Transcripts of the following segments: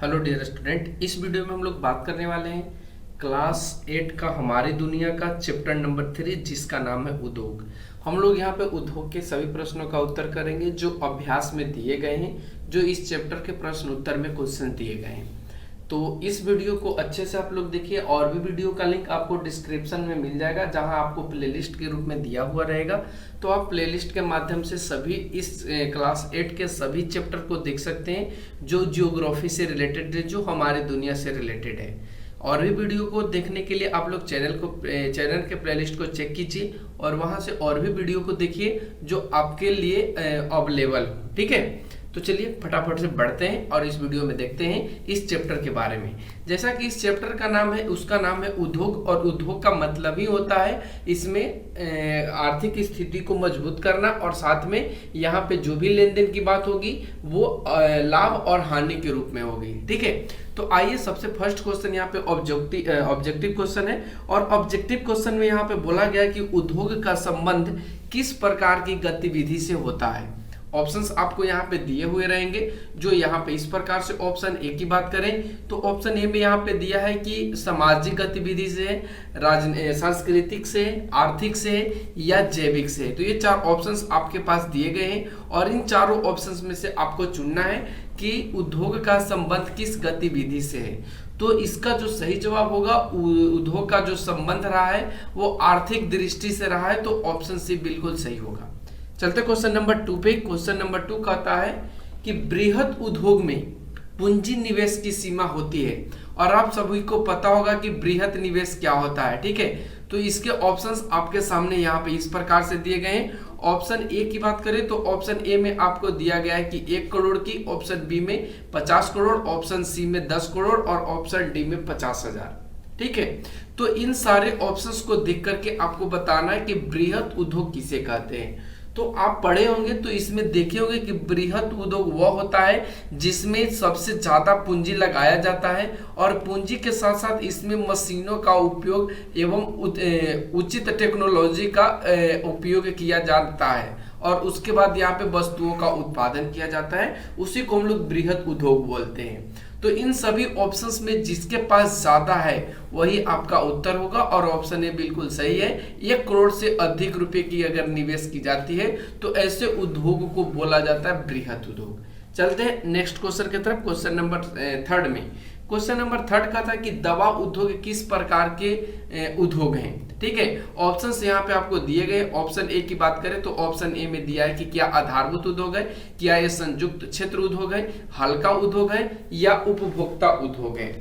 Hello dear student, इस video में हम लोग बात करने वाले हैं क्लास 8 का हमारी दुनिया का चैप्टर नंबर 3 जिसका नाम है उद्योग। हम लोग यहाँ पे उद्योग के सभी प्रश्नों का उत्तर करेंगे जो अभ्यास में दिए गए हैं, जो इस चैप्टर के प्रश्न उत्तर में क्वेश्चन दिए गए हैं। तो इस वीडियो को अच्छे से आप लोग देखिए, और भी वीडियो का लिंक आपको डिस्क्रिप्शन में मिल जाएगा जहां आपको प्लेलिस्ट के रूप में दिया हुआ रहेगा। तो आप प्लेलिस्ट के माध्यम से सभी इस क्लास 8 के सभी चैप्टर को देख सकते हैं जो जियोग्राफी से रिलेटेड है, जो हमारी दुनिया से रिलेटेड है। और भी वीडियो को देखने के लिए आप लोग चैनल के प्लेलिस्ट को चेक कीजिए और वहां से और भी वीडियो को देखिए जो आपके लिए अवेलेबल, ठीक है। तो चलिए फटाफट से बढ़ते हैं और इस वीडियो में देखते हैं इस चैप्टर के बारे में। जैसा कि इस चैप्टर का नाम है, उसका नाम है उद्योग, और उद्योग का मतलब ही होता है इसमें आर्थिक स्थिति को मजबूत करना, और साथ में यहाँ पे जो भी लेन देन की बात होगी वो लाभ और हानि के रूप में होगी, ठीक है। तो आइए सबसे फर्स्ट क्वेश्चन यहाँ पे ऑब्जेक्टिव क्वेश्चन है, और ऑब्जेक्टिव क्वेश्चन में यहाँ पे बोला गया कि उद्योग का संबंध किस प्रकार की गतिविधि से होता है। ऑप्शंस आपको यहाँ पे दिए हुए रहेंगे, जो यहाँ पे इस प्रकार से ऑप्शन ए की बात करें तो ऑप्शन ए में यहाँ पे दिया है कि सामाजिक गतिविधि से, सांस्कृतिक से, आर्थिक से या जैविक से। तो ये चार ऑप्शंस आपके पास दिए गए हैं और इन चारों ऑप्शंस में से आपको चुनना है कि उद्योग का संबंध किस गतिविधि से है। तो इसका जो सही जवाब होगा, उद्योग का जो संबंध रहा है वो आर्थिक दृष्टि से रहा है, तो ऑप्शन सी बिल्कुल सही होगा। चलते क्वेश्चन नंबर 2 पे। क्वेश्चन नंबर 2 कहता है कि बृहद उद्योग में पूंजी निवेश की सीमा होती है, और आप सभी को पता होगा कि बृहद निवेश क्या होता है, ठीक है। तो इसके ऑप्शंस आपके सामने यहाँ पे इस प्रकार से दिए गए हैं। ऑप्शन ए की बात करें तो ऑप्शन ए में आपको दिया गया है कि 1 करोड़ की, ऑप्शन बी में 50 करोड़, ऑप्शन सी में 10 करोड़ और ऑप्शन डी में 50,000, ठीक है। तो इन सारे ऑप्शंस को देख करके आपको बताना है कि बृहद उद्योग किसे कहते हैं। तो आप पढ़े होंगे तो इसमें देखे होंगे कि बृहद उद्योग वह होता है जिसमें सबसे ज्यादा पूंजी लगाया जाता है, और पूंजी के साथ साथ इसमें मशीनों का उपयोग एवं उचित टेक्नोलॉजी का उपयोग किया जाता है, और उसके बाद यहाँ पे वस्तुओं का उत्पादन किया जाता है। उसी को हम लोग बृहद उद्योग बोलते हैं। तो इन सभी ऑप्शंस में जिसके पास ज्यादा है वही आपका उत्तर होगा, और ऑप्शन ए बिल्कुल सही है। 1 करोड़ से अधिक रुपए की अगर निवेश की जाती है तो ऐसे उद्योग को बोला जाता है बृहद उद्योग। चलते हैं नेक्स्ट क्वेश्चन की तरफ। क्वेश्चन नंबर 3 में, क्वेश्चन नंबर 3 का था कि दवा उद्योग किस प्रकार के उद्योग हैं, ठीक है। ऑप्शंस यहाँ पे आपको दिए गए। ऑप्शन ए की बात करें तो ऑप्शन ए में दिया है कि क्या आधारभूत उद्योग है, क्या ये संयुक्त क्षेत्र उद्योग है, हल्का उद्योग है या उपभोक्ता उद्योग है।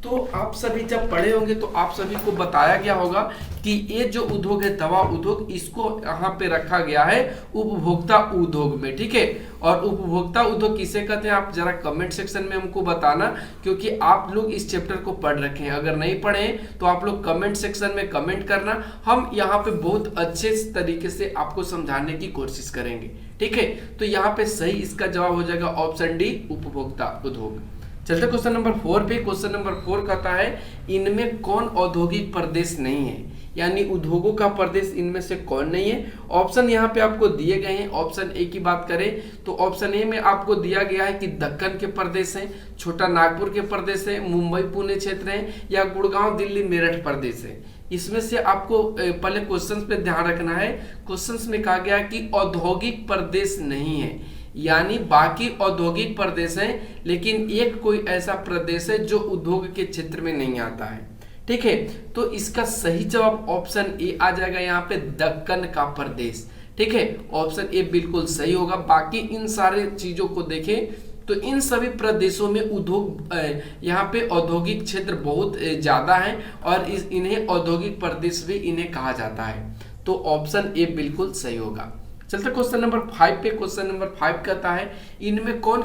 तो आप सभी जब पढ़े होंगे तो आप सभी को बताया गया होगा कि ये जो उद्योग है दवा उद्योग, इसको यहाँ पे रखा गया है उपभोक्ता उद्योग में, ठीक है। और उपभोक्ता उद्योग किसे कहते हैं आप जरा कमेंट सेक्शन में हमको बताना, क्योंकि आप लोग इस चैप्टर को पढ़ रखे हैं। अगर नहीं पढ़े तो आप लोग कमेंट सेक्शन में कमेंट करना, हम यहाँ पे बहुत अच्छे तरीके से आपको समझाने की कोशिश करेंगे, ठीक है। तो यहाँ पे सही इसका जवाब हो जाएगा ऑप्शन डी, उपभोक्ता उद्योग। चलते क्वेश्चन नंबर 4 पे। क्वेश्चन नंबर 4 कहता है इनमें कौन औद्योगिक प्रदेश नहीं है, यानी उद्योगों का प्रदेश इनमें से कौन नहीं है। ऑप्शन यहाँ पे आपको दिए गए हैं। ऑप्शन ए की बात करें तो ऑप्शन ए में आपको दिया गया है कि दक्कन के प्रदेश है, छोटा नागपुर के प्रदेश है, मुंबई पुणे क्षेत्र है या गुड़गांव दिल्ली मेरठ प्रदेश है। इसमें से आपको पहले क्वेश्चंस पे ध्यान रखना है। क्वेश्चंस में कहा गया कि औद्योगिक प्रदेश नहीं है, यानी बाकी औद्योगिक प्रदेश हैं लेकिन एक कोई ऐसा प्रदेश है जो उद्योग के क्षेत्र में नहीं आता है, ठीक है। तो इसका सही जवाब ऑप्शन ए आ जाएगा यहाँ पे, दक्कन का प्रदेश, ठीक है। ऑप्शन ए बिल्कुल सही होगा। बाकी इन सारे चीजों को देखें तो इन सभी प्रदेशों में उद्योग, यहाँ पे औद्योगिक क्षेत्र बहुत ज्यादा है, और इन्हें औद्योगिक प्रदेश भी इन्हें कहा जाता है। तो ऑप्शन ए बिल्कुल सही होगा। चलते क्वेश्चन नंबर 5 पे। क्वेश्चन नंबर 5 कहता है इनमें कौन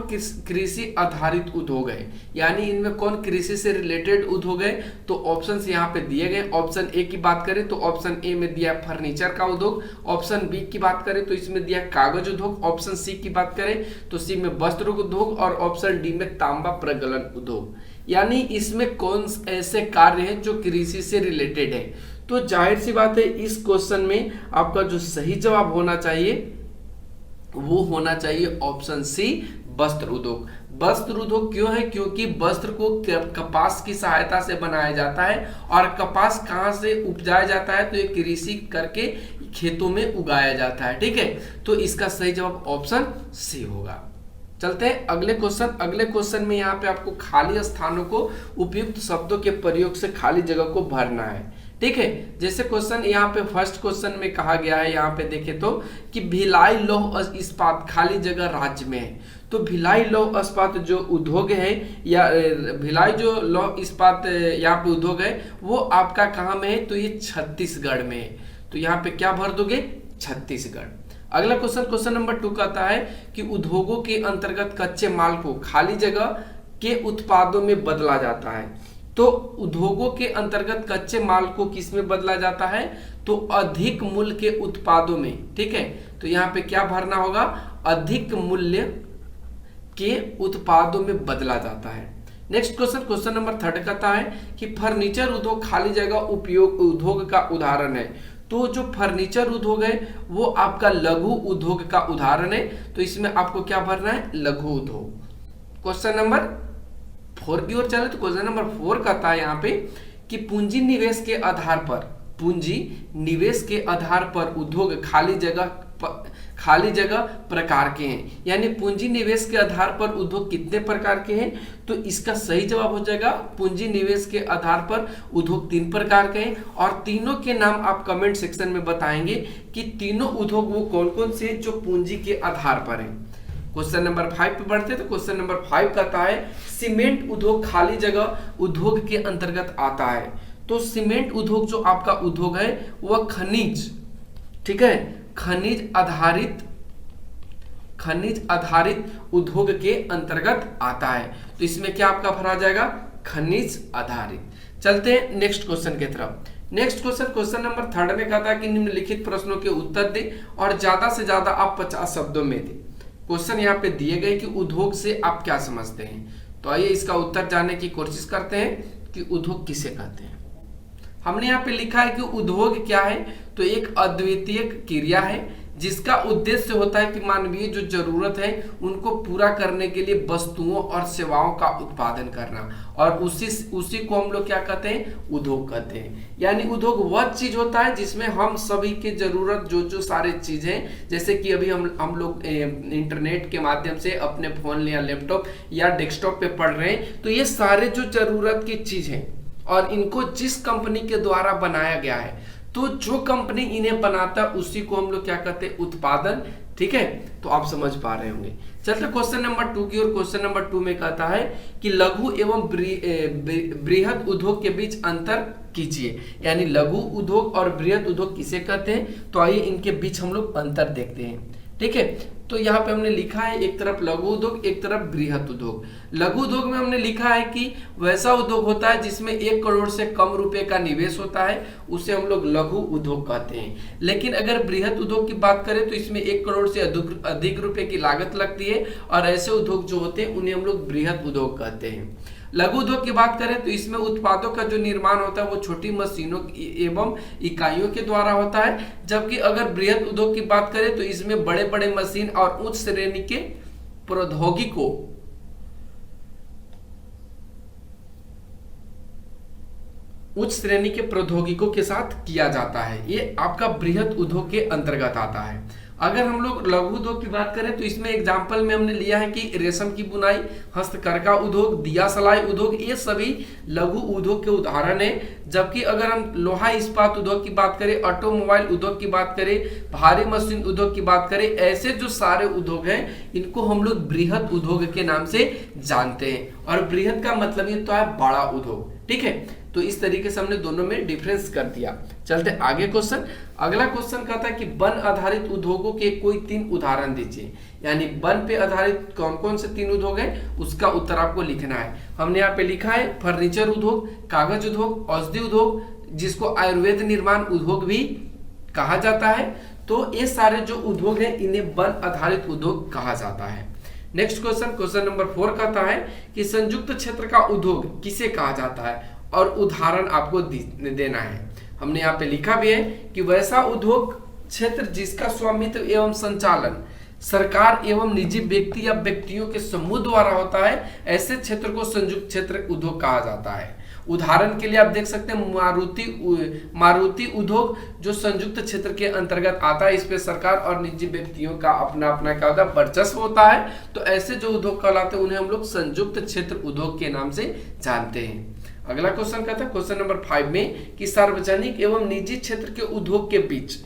कृषि आधारित उद्योग है, यानी इनमें कौन कृषि से रिलेटेड उद्योग है। तो ऑप्शंस यहाँ पे दिए गए। ऑप्शन ए की बात करें तो ऑप्शन ए में दिया फर्नीचर का उद्योग, ऑप्शन बी की बात करें तो इसमें दिया कागज उद्योग, ऑप्शन सी की बात करें तो सी में वस्त्र उद्योग, और ऑप्शन डी में तांबा प्रगलन उद्योग। यानी इसमें कौन ऐसे कार्य हैं जो कृषि से रिलेटेड है। तो जाहिर सी बात है इस क्वेश्चन में आपका जो सही जवाब होना चाहिए वो होना चाहिए ऑप्शन सी, वस्त्र उद्योग। वस्त्र उद्योग क्यों है? क्योंकि वस्त्र को कपास की सहायता से बनाया जाता है, और कपास कहाँ से उपजाया जाता है? तो ये कृषि करके खेतों में उगाया जाता है। ठीक है, तो इसका सही जवाब ऑप्शन सी होगा। चलते हैं अगले क्वेश्चन। अगले क्वेश्चन में यहाँ पे आपको खाली स्थानों को उपयुक्त शब्दों के प्रयोग से खाली जगह को भरना है। ठीक है, जैसे क्वेश्चन यहाँ पे फर्स्ट क्वेश्चन में कहा गया है, यहाँ पे देखें तो कि भिलाई लौह इस्पात खाली जगह राज्य में है। तो भिलाई लौह इस्पात जो उद्योग है, या भिलाई जो लौह इस्पात यहाँ पे उद्योग है, वो आपका कहाँ में है? तो ये छत्तीसगढ़ में है। तो यहाँ पे क्या भर दोगे? छत्तीसगढ़। अगला क्वेश्चन, क्वेश्चन नंबर 2 कहता है कि उद्योगों के अंतर्गत कच्चे माल को खाली जगह के उत्पादों में बदला जाता है। तो उद्योगों के अंतर्गत कच्चे माल को किस में बदला जाता है? तो अधिक मूल्य के उत्पादों में। ठीक है, तो यहाँ पे क्या भरना होगा? अधिक मूल्य के उत्पादों में बदला जाता है। नेक्स्ट क्वेश्चन, क्वेश्चन नंबर 3 कहता है कि फर्नीचर उद्योग खाली जगह उपयोग उद्योग का उदाहरण है। तो जो फर्नीचर उद्योग है वो आपका लघु उद्योग का उदाहरण है। तो इसमें आपको क्या भरना है? लघु उद्योग। क्वेश्चन नंबर 4 की ओर चले तो क्वेश्चन नंबर 4 कहता है यहाँ पे कि पूंजी निवेश के आधार पर उद्योग खाली जगह प्रकार के हैं। यानी पूंजी निवेश के आधार पर उद्योग कितने प्रकार के हैं? तो इसका सही जवाब हो जाएगा पूंजी निवेश के आधार पर उद्योग 3 प्रकार के हैं। और तीनों के नाम आप कमेंट सेक्शन में बताएंगे कि तीनों उद्योग वो कौन कौन से जो पूंजी के आधार पर हैं। क्वेश्चन नंबर 5 पे बढ़ते हैं तो क्वेश्चन नंबर 5 कहता है सीमेंट उद्योग खाली जगह उद्योग के अंतर्गत आता है। तो सीमेंट उद्योग जो आपका उद्योग है वह खनिज, ठीक है, खनिज आधारित उद्योग के अंतर्गत आता है। तो इसमें क्या आपका भरा जाएगा? खनिज आधारित। चलते हैं नेक्स्ट क्वेश्चन की तरफ। नेक्स्ट क्वेश्चन, क्वेश्चन नंबर 3 में कहता है कि निम्नलिखित प्रश्नों के उत्तर दें और ज्यादा से ज्यादा आप 50 शब्दों में दें। क्वेश्चन यहाँ पे दिए गए कि उद्योग से आप क्या समझते हैं। तो आइए इसका उत्तर जानने की कोशिश करते हैं कि उद्योग किसे कहते हैं। हमने यहाँ पे लिखा है कि उद्योग क्या है? तो एक अद्वितीय क्रिया है जिसका उद्देश्य होता है कि मानवीय जो जरूरत है उनको पूरा करने के लिए वस्तुओं और सेवाओं का उत्पादन करना, और उसी को हम लोग क्या कहते हैं? उद्योग कहते हैं। यानी उद्योग वह चीज होता है जिसमें हम सभी की जरूरत जो सारे चीजें, जैसे कि अभी हम लोग इंटरनेट के माध्यम से अपने फोन या लैपटॉप या डेस्कटॉप पे पढ़ रहे हैं, तो ये सारे जो जरूरत की चीज है और इनको जिस कंपनी के द्वारा बनाया गया है, तो जो कंपनी इन्हें बनाता है उसी को हम लोग क्या कहते हैं? उत्पादन। ठीक है, तो आप समझ पा रहे होंगे। चलते क्वेश्चन नंबर 2 की ओर। क्वेश्चन नंबर 2 में कहता है कि लघु एवं बृहद उद्योग के बीच अंतर कीजिए। यानी लघु उद्योग और बृहद उद्योग किसे कहते हैं? तो आइए इनके बीच हम लोग अंतर देखते हैं। ठीक है, तो यहाँ पे हमने लिखा है एक तरफ लघु उद्योग, एक तरफ बृहद उद्योग। लघु उद्योग में हमने लिखा है कि वैसा उद्योग होता है जिसमें 1 करोड़ से कम रुपए का निवेश होता है, उसे हम लोग लघु उद्योग कहते हैं। लेकिन अगर बृहद उद्योग की बात करें तो इसमें 1 करोड़ से अधिक रुपए की लागत लगती है, और ऐसे उद्योग जो होते हैं उन्हें हम लोग बृहद उद्योग कहते हैं। लघु उद्योग की बात करें तो इसमें उत्पादों का जो निर्माण होता है वो छोटी मशीनों एवं इकाइयों के द्वारा होता है, जबकि अगर बृहद उद्योग की बात करें तो इसमें बड़े बड़े मशीन और उच्च श्रेणी के प्रौद्योगिकों के साथ किया जाता है। ये आपका बृहद उद्योग के अंतर्गत आता है। अगर हम लोग लघु उद्योग की बात करें तो इसमें एग्जाम्पल में हमने लिया है कि रेशम की बुनाई, हस्तकरघा उद्योग, दिया सलाई उद्योग, ये सभी लघु उद्योग के उदाहरण है। जबकि अगर हम लोहा इस्पात उद्योग की बात करें, ऑटोमोबाइल उद्योग की बात करें, भारी मशीन उद्योग की बात करें, ऐसे जो सारे उद्योग हैं इनको हम लोग बृहद उद्योग के नाम से जानते हैं। और बृहद का मतलब ये तो है बड़ा उद्योग। ठीक है, तो इस तरीके से हमने दोनों में डिफरेंस कर दिया। चलते आगे क्वेश्चन। अगला क्वेश्चन कहता है कि वन आधारित उद्योगों के कोई 3 उदाहरण दीजिए। यानी वन पे आधारित कौन कौन से 3 उद्योग हैं उसका उत्तर आपको लिखना है। हमने यहाँ पे लिखा है फर्नीचर उद्योग, कागज उद्योग, औषधि उद्योग, जिसको आयुर्वेद निर्माण उद्योग भी कहा जाता है। तो ये सारे जो उद्योग हैं इन्हें वन आधारित उद्योग कहा जाता है। नेक्स्ट क्वेश्चन, क्वेश्चन नंबर 4 कहता है कि संयुक्त क्षेत्र का उद्योग किसे कहा जाता है, और उदाहरण आपको देना है। हमने यहाँ पे लिखा भी है कि वैसा उद्योग क्षेत्र जिसका स्वामित्व एवं संचालन सरकार एवं निजी व्यक्ति या व्यक्तियों के समूह द्वारा होता है, ऐसे क्षेत्र को संयुक्त क्षेत्र उद्योग कहा जाता है। उदाहरण के लिए आप देख सकते हैं मारुति उद्योग जो संयुक्त क्षेत्र के अंतर्गत आता है। इस पे सरकार और निजी व्यक्तियों का अपना अपना क्या होता है, वर्चस्व होता है। तो ऐसे जो उद्योग कहलाते हैं उन्हें हम लोग संयुक्त क्षेत्र उद्योग के नाम से जानते हैं। अगला क्वेश्चन कहता है क्वेश्चन नंबर 5 में कि सार्वजनिक एवं निजी क्षेत्र के उद्योग के बीच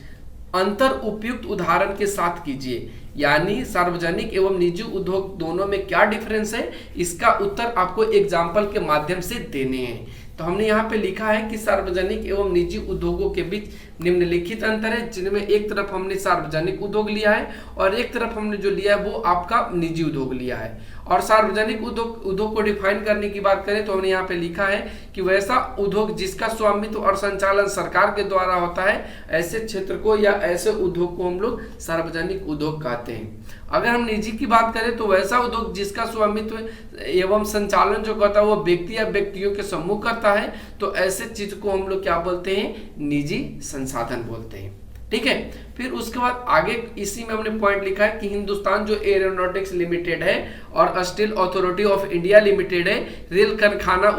अंतर उपयुक्त उदाहरण के साथ कीजिए। यानी सार्वजनिक एवं निजी उद्योग दोनों में क्या डिफरेंस है, इसका उत्तर आपको एग्जाम्पल के माध्यम से देने हैं। तो हमने यहाँ पे लिखा है कि सार्वजनिक एवं निजी उद्योगों के बीच निम्नलिखित अंतर है, जिनमें एक तरफ हमने सार्वजनिक उद्योग लिया है और एक तरफ हमने जो लिया है वो आपका निजी उद्योग लिया है। और सार्वजनिक उद्योग को डिफाइन करने की बात करें तो हमने यहाँ पे लिखा है कि वैसा उद्योग जिसका स्वामित्व और संचालन सरकार के द्वारा होता है, ऐसे क्षेत्र को या ऐसे उद्योग को हम लोग सार्वजनिक उद्योग कहते हैं। अगर हम निजी की बात करें तो वैसा उद्योग जिसका स्वामित्व एवं संचालन जो करता है वो व्यक्ति या व्यक्तियों के समूह करता है, तो ऐसे चीज को हम लोग क्या बोलते हैं, निजी संसाधन बोलते हैं। ठीक है, फिर उसके बाद आगे इसी में हमने पॉइंट लिखा है कि हिंदुस्तान जो एरोनॉटिक्स लिमिटेड है और steel authority of India limited है, रेल कारखाना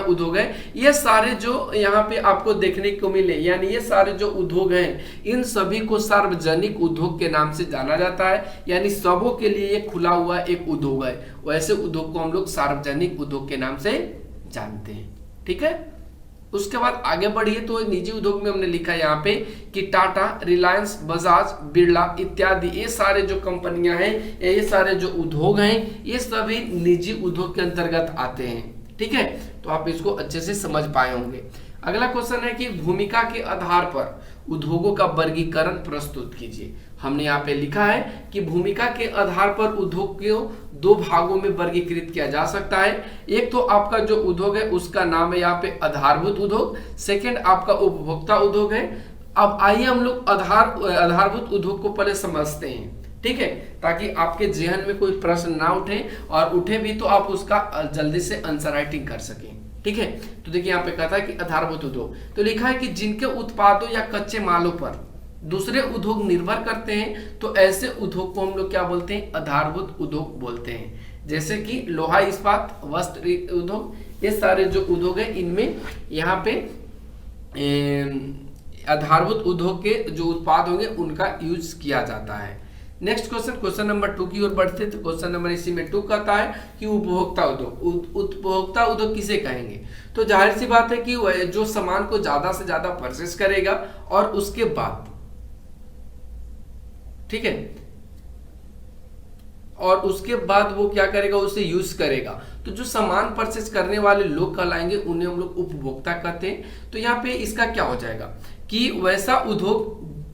उद्योग है, ये सारे जो यहाँ पे आपको देखने को मिले, यानी ये सारे जो उद्योग हैं इन सभी को सार्वजनिक उद्योग के नाम से जाना जाता है। यानी सबों के लिए एक खुला हुआ एक उद्योग है, वैसे उद्योग को हम लोग सार्वजनिक उद्योग के नाम से जानते हैं। ठीक है, उसके बाद आगे बढ़िए तो निजी उद्योग में हमने लिखा है यहाँ पे कि टाटा, रिलायंस, बजाज, बिरला इत्यादि ये सारे जो कंपनियां हैं, ये सारे जो उद्योग हैं, ये सभी निजी उद्योग के अंतर्गत आते हैं। ठीक है, तो आप इसको अच्छे से समझ पाए होंगे। अगला क्वेश्चन है कि भूमिका के आधार पर उद्योगों का वर्गीकरण प्रस्तुत कीजिए। हमने यहाँ पे लिखा है कि भूमिका के आधार पर उद्योग को दो भागों में वर्गीकृत किया जा सकता है। एक तो आपका जो उद्योग है उसका नाम है यहाँ पे आधारभूत उद्योग, सेकंड आपका उपभोक्ता उद्योग है। अब आइए हम लोग आधारभूत उद्योग को पहले समझते हैं, ठीक है, ताकि आपके जहन में कोई प्रश्न ना उठे, और उठे भी तो आप उसका जल्दी से आंसर राइटिंग कर सकें। ठीक है, तो देखिए यहाँ पे कहता है कि आधारभूत उद्योग, तो लिखा है कि जिनके उत्पादों या कच्चे मालों पर दूसरे उद्योग निर्भर करते हैं, तो ऐसे उद्योग को हम लोग क्या बोलते हैं, आधारभूत उद्योग बोलते हैं। जैसे कि लोहा इस्पात, वस्त्र उद्योग, ये सारे जो उद्योग है इनमें यहाँ पे आधारभूत उद्योग के जो उत्पाद होंगे उनका यूज किया जाता है। नेक्स्ट क्वेश्चन नंबर 2 की ओर बढ़ते, तो क्वेश्चन नंबर इसी में 2 कहता है कि उपभोक्ता उद्योग। उपभोक्ता उद्योग किसे कहेंगे, तो जाहिर सी बात है कि जो सामान को ज्यादा से ज्यादा परचेस करेगा और उसके बाद, ठीक है, और उसके बाद वो क्या करेगा, उसे यूज करेगा। तो जो सामान परचेस करने वाले लोग कहलाएंगे उन्हें हम लोग उपभोक्ता कहते हैं। तो यहाँ पे इसका क्या हो जाएगा कि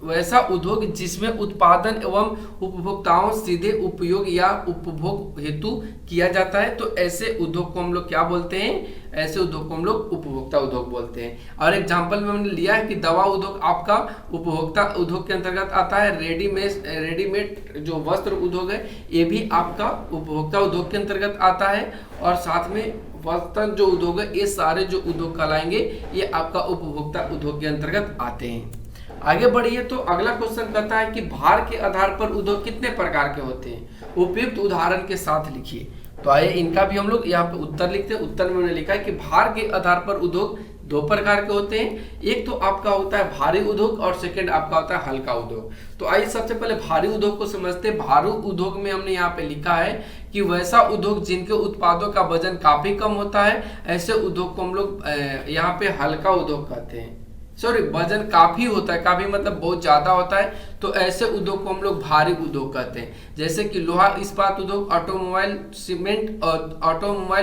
वैसा उद्योग जिसमें उत्पादन एवं उपभोक्ताओं सीधे उपयोग या उपभोग हेतु किया जाता है, तो ऐसे उद्योग को हम लोग क्या बोलते हैं, ऐसे उद्योग को हम लोग उपभोक्ता उद्योग बोलते हैं। और एग्जांपल में हमने लिया है कि दवा उद्योग आपका उपभोक्ता उद्योग के अंतर्गत आता है। रेडीमेड जो वस्त्र उद्योग है ये भी आपका उपभोक्ता उद्योग के अंतर्गत आता है। और साथ में बर्तन जो उद्योग है, ये सारे जो उद्योग कहलाएंगे ये आपका उपभोक्ता उद्योग के अंतर्गत आते हैं। आगे बढ़िए तो अगला क्वेश्चन कहता है कि भार के आधार पर उद्योग कितने प्रकार के होते हैं, उपयुक्त उदाहरण के साथ लिखिए। तो आइए इनका भी हम लोग यहाँ पे उत्तर लिखते हैं। उत्तर में उन्होंने लिखा है कि भार के आधार पर उद्योग 2 प्रकार के होते हैं। एक तो आपका होता है भारी उद्योग और सेकंड आपका होता है हल्का उद्योग। तो आइए सबसे पहले भारी उद्योग को समझते हैं। भारी उद्योग में हमने यहाँ पे लिखा है कि वैसा उद्योग जिनके उत्पादों का वजन काफी कम होता है, ऐसे उद्योग को हम लोग यहाँ पे हल्का उद्योग कहते हैं। सॉरी, वजन काफी होता है, काफी मतलब बहुत ज्यादा होता है, तो ऐसे उद्योग को हम लोग भारी उद्योग कहते हैं। जैसे कि लोहा इस्पात उद्योग, ऑटोमोबाइल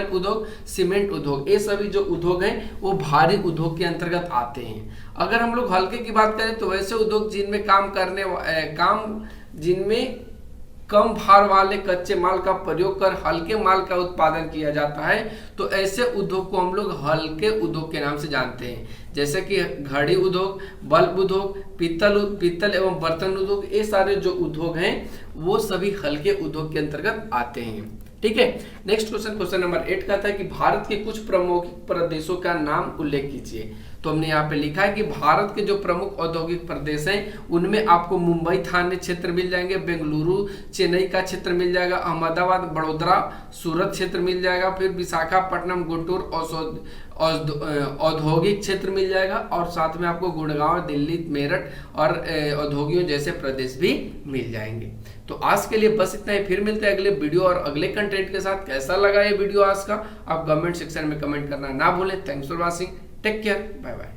उद्योग, सीमेंट उद्योग, ये सभी जो उद्योग हैं वो भारी उद्योग के अंतर्गत आते हैं। अगर हम लोग हल्के की बात करें तो वैसे उद्योग जिनमें कम भार वाले कच्चे माल का प्रयोग कर हल्के माल का उत्पादन किया जाता है, तो ऐसे उद्योग को हम लोग हल्के उद्योग के नाम से जानते हैं। जैसे कि घड़ी उद्योग, बल्ब उद्योग, पीतल एवं बर्तन उद्योग, ये सारे जो उद्योग हैं वो सभी हल्के उद्योग के अंतर्गत आते हैं। ठीक है, नेक्स्ट क्वेश्चन नंबर 8 कहता है कि भारत के कुछ प्रमुख प्रदेशों का नाम उल्लेख कीजिए। तो हमने यहाँ पे लिखा है कि भारत के जो प्रमुख औद्योगिक प्रदेश हैं उनमें आपको मुंबई थाने क्षेत्र मिल जाएंगे, बेंगलुरु चेन्नई का क्षेत्र मिल जाएगा, अहमदाबाद बड़ोदरा सूरत क्षेत्र मिल जाएगा, फिर विशाखापट्टनम गुंटूर औद्योगिक क्षेत्र मिल जाएगा, और साथ में आपको गुड़गांव दिल्ली मेरठ और औद्योगिकों जैसे प्रदेश भी मिल जाएंगे। तो आज के लिए बस इतना ही, फिर मिलते हैं अगले वीडियो और अगले कंटेंट के साथ। कैसा लगा ये वीडियो आज का आप कमेंट सेक्शन में कमेंट करना ना भूलें। Thanks for watching, take care, bye bye.